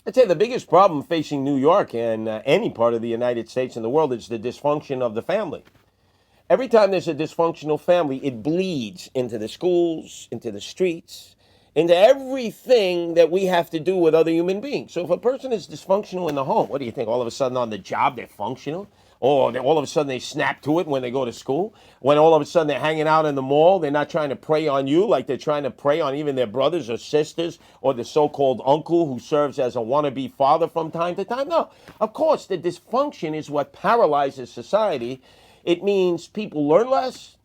I'd say the biggest problem facing New York and any part of the United States and the world is the dysfunction of the family. Every time there's a dysfunctional family, it bleeds into the schools, into the streets, into everything that we have to do with other human beings. So if a person is dysfunctional in the home, what do you think? All of a sudden on the job, they're functional? Or all of a sudden they snap to it when they go to school? When all of a sudden they're hanging out in the mall, they're not trying to prey on you like they're trying to prey on even their brothers or sisters or the so-called uncle who serves as a wannabe father from time to time? No, of course, the dysfunction is what paralyzes society. It means people learn less,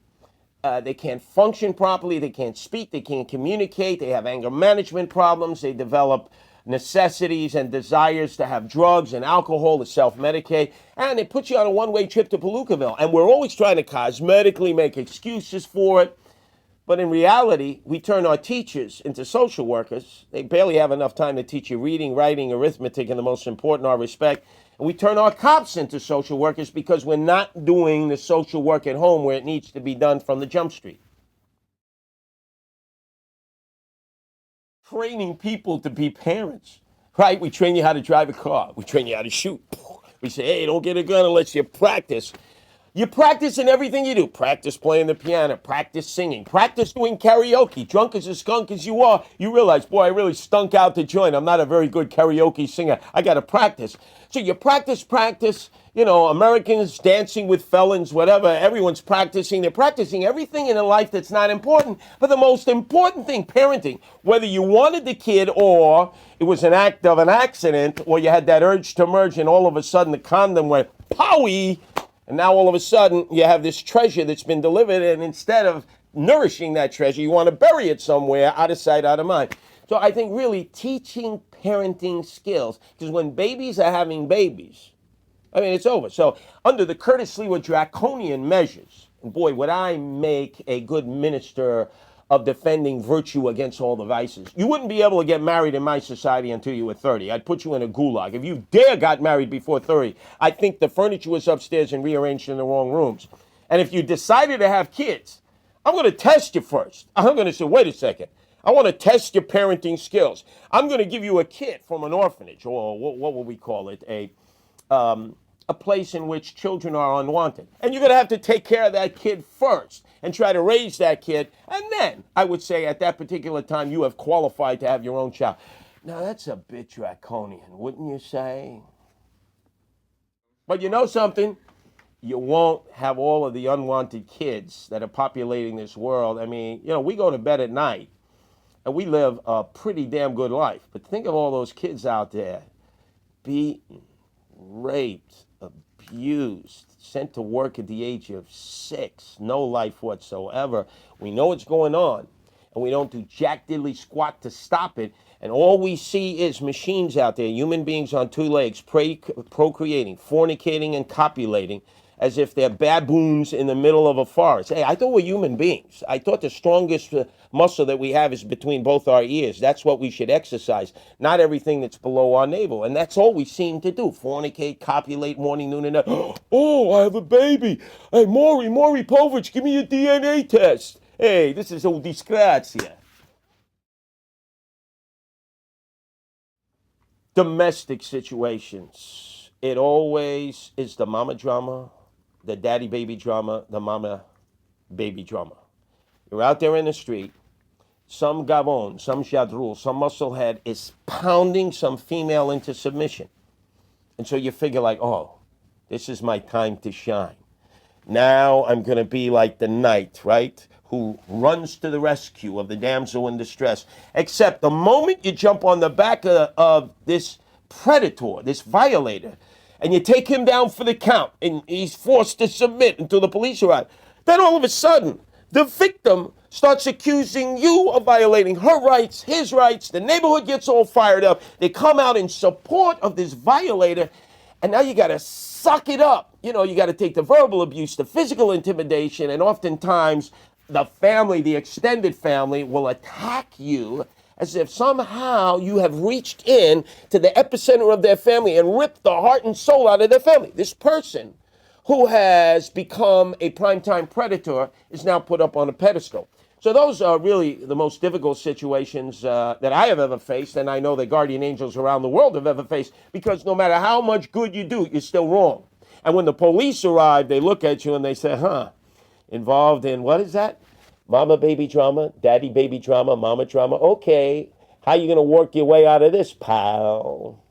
they can't function properly, they can't speak, they can't communicate, they have anger management problems, they develop necessities and desires to have drugs and alcohol to self-medicate, and it puts you on a one-way trip to Palookaville. And we're always trying to cosmetically make excuses for it. But in reality, we turn our teachers into social workers. They barely have enough time to teach you reading, writing, arithmetic, and the most important, our respect. And we turn our cops into social workers because we're not doing the social work at home where it needs to be done from the jump street. Training people to be parents, right? We train you how to drive a car. We train you how to shoot. We say, hey, don't get a gun unless you practice. You practice in everything you do. Practice playing the piano, practice singing, practice doing karaoke. Drunk as a skunk as you are, you realize, boy, I really stunk out the joint. I'm not a very good karaoke singer. I got to practice. So you practice. You know, Americans dancing with felons, whatever. Everyone's practicing. They're practicing everything in a life that's not important. But the most important thing, parenting, whether you wanted the kid or it was an act of an accident or you had that urge to merge and all of a sudden the condom went powie. And now all of a sudden you have this treasure that's been delivered, and instead of nourishing that treasure, you want to bury it somewhere out of sight, out of mind. So I think really teaching parenting skills, because when babies are having babies, I mean, it's over. So under the Curtis Lewa Draconian measures, and boy, would I make a good minister of defending virtue against all the vices. You wouldn't be able to get married in my society until you were 30. I'd put you in a gulag. If you dare got married before 30, I think the furniture was upstairs and rearranged in the wrong rooms. And if you decided to have kids, I'm going to test you first. I'm going to say, wait a second. I want to test your parenting skills. I'm going to give you a kid from an orphanage, or what would we call it? A place in which children are unwanted. And you're going to have to take care of that kid first and try to raise that kid. And then I would say at that particular time, you have qualified to have your own child. Now, that's a bit draconian, wouldn't you say? But you know something? You won't have all of the unwanted kids that are populating this world. I mean, you know, we go to bed at night and we live a pretty damn good life. But think of all those kids out there beaten, raped, abused, sent to work at the age of 6, no life whatsoever. We know what's going on, and we don't do jack diddly squat to stop it. And all we see is machines out there, human beings on 2 legs, procreating, fornicating, and copulating, as if they're baboons in the middle of a forest. Hey, I thought we're human beings. I thought the strongest muscle that we have is between both our ears. That's what we should exercise, not everything that's below our navel. And that's all we seem to do. Fornicate, copulate, morning, noon, and night. Oh, I have a baby. Hey, Maury Povich, give me a DNA test. Hey, this is old DeGrasse. Domestic situations. It always is the mama drama, the daddy baby drama, the mama baby drama. You're out there in the street, some gabon, some jadrul, some musclehead is pounding some female into submission. And so you figure like, oh, this is my time to shine. Now I'm going to be like the knight, right? Who runs to the rescue of the damsel in distress. Except the moment you jump on the back of this predator, this violator, and you take him down for the count, and he's forced to submit until the police arrive, then all of a sudden, the victim starts accusing you of violating her rights, his rights. The neighborhood gets all fired up. They come out in support of this violator, and now you got to suck it up. You know, you got to take the verbal abuse, the physical intimidation, and oftentimes the family, the extended family, will attack you as if somehow you have reached in to the epicenter of their family and ripped the heart and soul out of their family. This person who has become a primetime predator is now put up on a pedestal. So those are really the most difficult situations that I have ever faced, and I know that guardian angels around the world have ever faced, because no matter how much good you do, you're still wrong. And when the police arrive, they look at you and they say, involved in, what is that? Mama baby drama, daddy baby drama, mama drama. Okay, how you going to work your way out of this, pal?